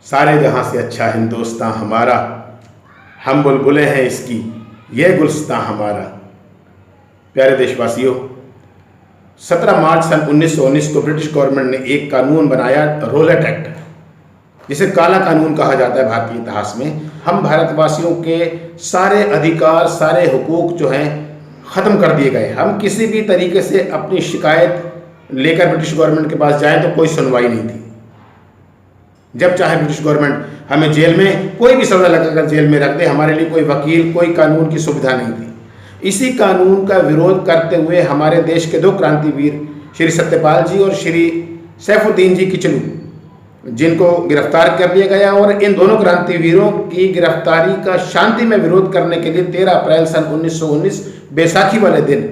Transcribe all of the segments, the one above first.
सारे जहाँ से अच्छा हिंदुस्तान हमारा, हम बुलबुलें हैं इसकी ये गुलस्तां हमारा। प्यारे देशवासियों, 17 मार्च सन 1919 को ब्रिटिश गवर्नमेंट ने एक कानून बनाया, रोलेट एक्ट, जिसे काला कानून कहा जाता है भारतीय इतिहास में। हम भारतवासियों के सारे अधिकार, सारे हुकूक जो हैं ख़त्म कर दिए गए। हम किसी भी तरीके से अपनी शिकायत लेकर ब्रिटिश गवर्नमेंट के पास जाएं तो कोई सुनवाई नहीं थी। जब चाहे ब्रिटिश गवर्नमेंट हमें जेल में कोई भी सजा लगाकर जेल में रख दे, हमारे लिए कोई वकील, कोई कानून की सुविधा नहीं थी। इसी कानून का विरोध करते हुए हमारे देश के दो क्रांतिवीर, श्री सत्यपाल जी और श्री सैफुद्दीन जी किचलू, जिनको गिरफ्तार कर लिया गया, और इन दोनों क्रांतिवीरों की गिरफ्तारी का शांति में विरोध करने के लिए 13 अप्रैल सन 1919 बैसाखी वाले दिन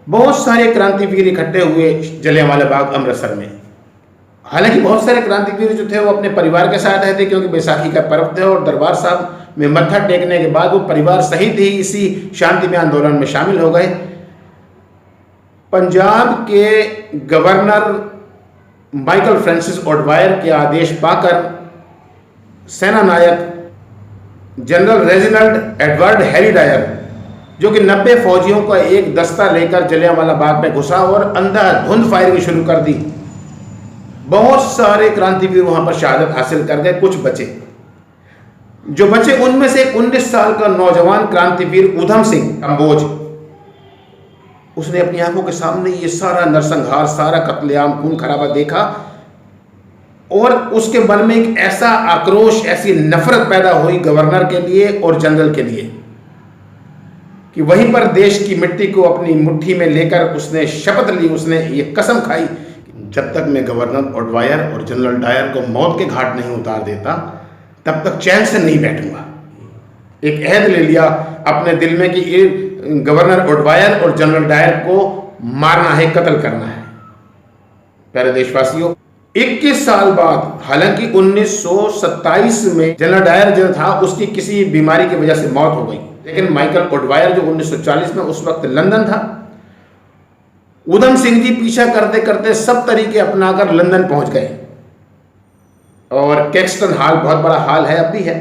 बहुत सारे क्रांतिवीर इकट्ठे हुए जलियांवाला बाग अमृतसर में। हालांकि बहुत सारे क्रांतिवीर जो थे वो अपने परिवार के साथ आए थे, क्योंकि बैसाखी का पर्व थे, और दरबार साहब में मत्था टेकने के बाद वो परिवार सहित ही इसी शांति में आंदोलन में शामिल हो गए। पंजाब के गवर्नर माइकल फ्रांसिस ओडवायर के आदेश पाकर सेना नायक general Reginald Edward Harry Dyer, जो कि 90 फौजियों का एक दस्ता लेकर जलियांवाला बाग में घुसा और अंधाधुंध फायरिंग शुरू कर दी। बहुत सारे क्रांतिवीर वहां पर शहादत हासिल कर गए। कुछ बचे, जो बचे उनमें से एक 19 साल का नौजवान क्रांतिवीर ऊधम सिंह कंबोज, उसने अपनी आंखों के सामने ये सारा नरसंहार, सारा कत्लेआम, खून खराबा देखा, और उसके मन में एक ऐसा आक्रोश, ऐसी नफरत पैदा हुई गवर्नर के लिए और जनरल के लिए, कि वहीं पर देश की मिट्टी को अपनी मुट्ठी में लेकर उसने शपथ ली, उसने ये कसम खाई, जब तक मैं गवर्नर ओडवायर और जनरल डायर को मौत के घाट नहीं उतार देता तब तक चैन से नहीं बैठूंगा। एक अहद ले लिया अपने दिल में कि गवर्नर ओडवायर और जनरल डायर को मारना है, कत्ल करना है। प्यारे देशवासियों, 21 साल बाद, हालांकि 1927 में जनरल डायर जो था उसकी किसी बीमारी की वजह से मौत हो गई, लेकिन माइकल ओडवायर जो 1940 में उस वक्त लंदन था, ऊधम सिंह जी पीछा करते करते सब तरीके अपनाकर लंदन पहुंच गए, और कैक्सटन हॉल बहुत बड़ा हॉल है, अब भी है,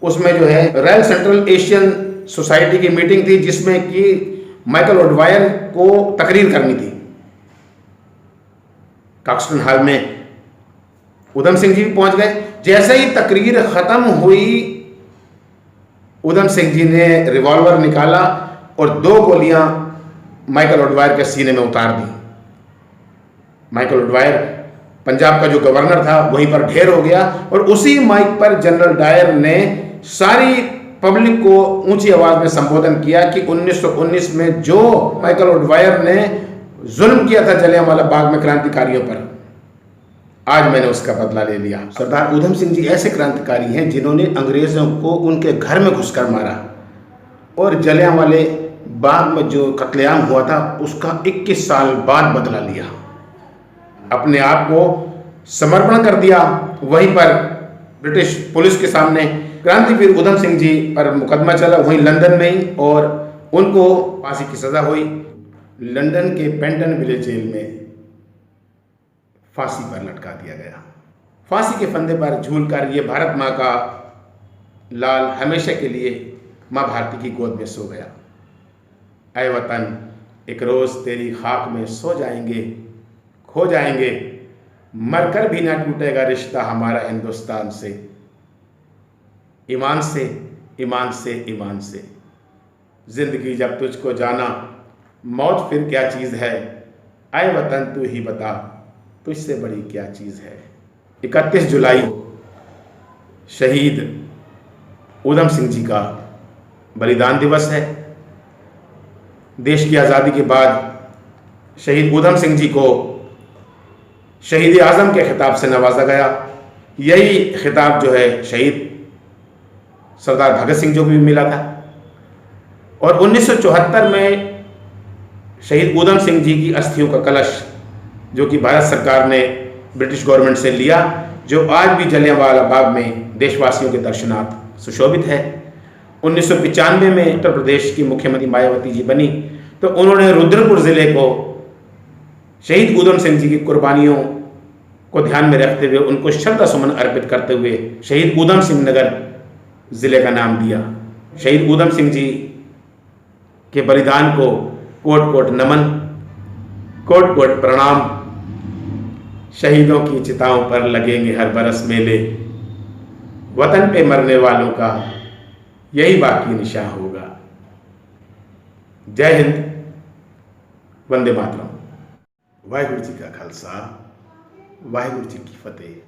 उसमें जो है रॉयल सेंट्रल एशियन सोसाइटी की मीटिंग थी, जिसमें कि माइकल ओडवायर को तकरीर करनी थी। कैक्सटन हॉल में ऊधम सिंह जी भी पहुंच गए। जैसे ही तकरीर खत्म हुई, ऊधम सिंह जी ने रिवॉल्वर निकाला और 2 गोलियां माइकल ओडवायर के सीने में उतार दी। माइकल ओडवायर, पंजाब का जो गवर्नर था, वहीं पर ढेर हो गया, और उसी माइक पर जनरल डायर ने सारी पब्लिक को ऊंची आवाज में संबोधन किया कि 1919 में जो माइकल ओडवायर ने जुल्म किया था जलियांवाला बाग में क्रांतिकारियों पर, आज मैंने उसका बदला ले लिया। सरदार ऊधम सिंह जी ऐसे क्रांतिकारी हैं जिन्होंने अंग्रेजों को उनके घर में घुसकर मारा, और जलियांवाले बाग में जो कत्लेआम हुआ था उसका 21 साल बाद बदला लिया, अपने आप को समर्पण कर दिया। वहीं पर ब्रिटिश पुलिस के सामने क्रांतिवीर ऊधम सिंह जी पर मुकदमा चला, वहीं लंदन में ही, और उनको फांसी की सजा हुई। लंदन के पेंटन विलेज जेल में फांसी पर लटका दिया गया। फांसी के फंदे पर झूलकर ये भारत माँ का लाल हमेशा के लिए माँ भारती की गोद में सो गया। ऐ वतन, एक रोज तेरी खाक में सो जाएंगे, खो जाएंगे, मरकर भी ना टूटेगा रिश्ता हमारा हिंदुस्तान से। ईमान से, ईमान से, ईमान से, जिंदगी जब तुझको जाना, मौत फिर क्या चीज़ है। ऐ वतन तू ही बता, तुझसे बड़ी क्या चीज़ है। 31 जुलाई शहीद ऊधम सिंह जी का बलिदान दिवस है। देश की आज़ादी के बाद शहीद ऊधम सिंह जी को शहीद आज़म के खिताब से नवाजा गया। यही खिताब जो है शहीद सरदार भगत सिंह जी को भी मिला था, और 1974 में शहीद ऊधम सिंह जी की अस्थियों का कलश, जो कि भारत सरकार ने ब्रिटिश गवर्नमेंट से लिया, जो आज भी जलियांवाला बाग में देशवासियों के दर्शनार्थ सुशोभित है। 1995 में उत्तर प्रदेश की मुख्यमंत्री मायावती जी बनी, तो उन्होंने रुद्रपुर ज़िले को शहीद ऊधम सिंह जी की कुर्बानियों को ध्यान में रखते हुए उनको श्रद्धा सुमन अर्पित करते हुए शहीद ऊधम सिंह नगर ज़िले का नाम दिया। शहीद ऊधम सिंह जी के बलिदान को कोट कोट नमन, कोट कोट प्रणाम। शहीदों की चिताओं पर लगेंगे हर बरस मेले, वतन पे मरने वालों का यही बाकी निशान होगा। जय हिंद, वंदे मातरम। वाहिगुरु जी का खालसा, वाहिगुरु जी की फतेह।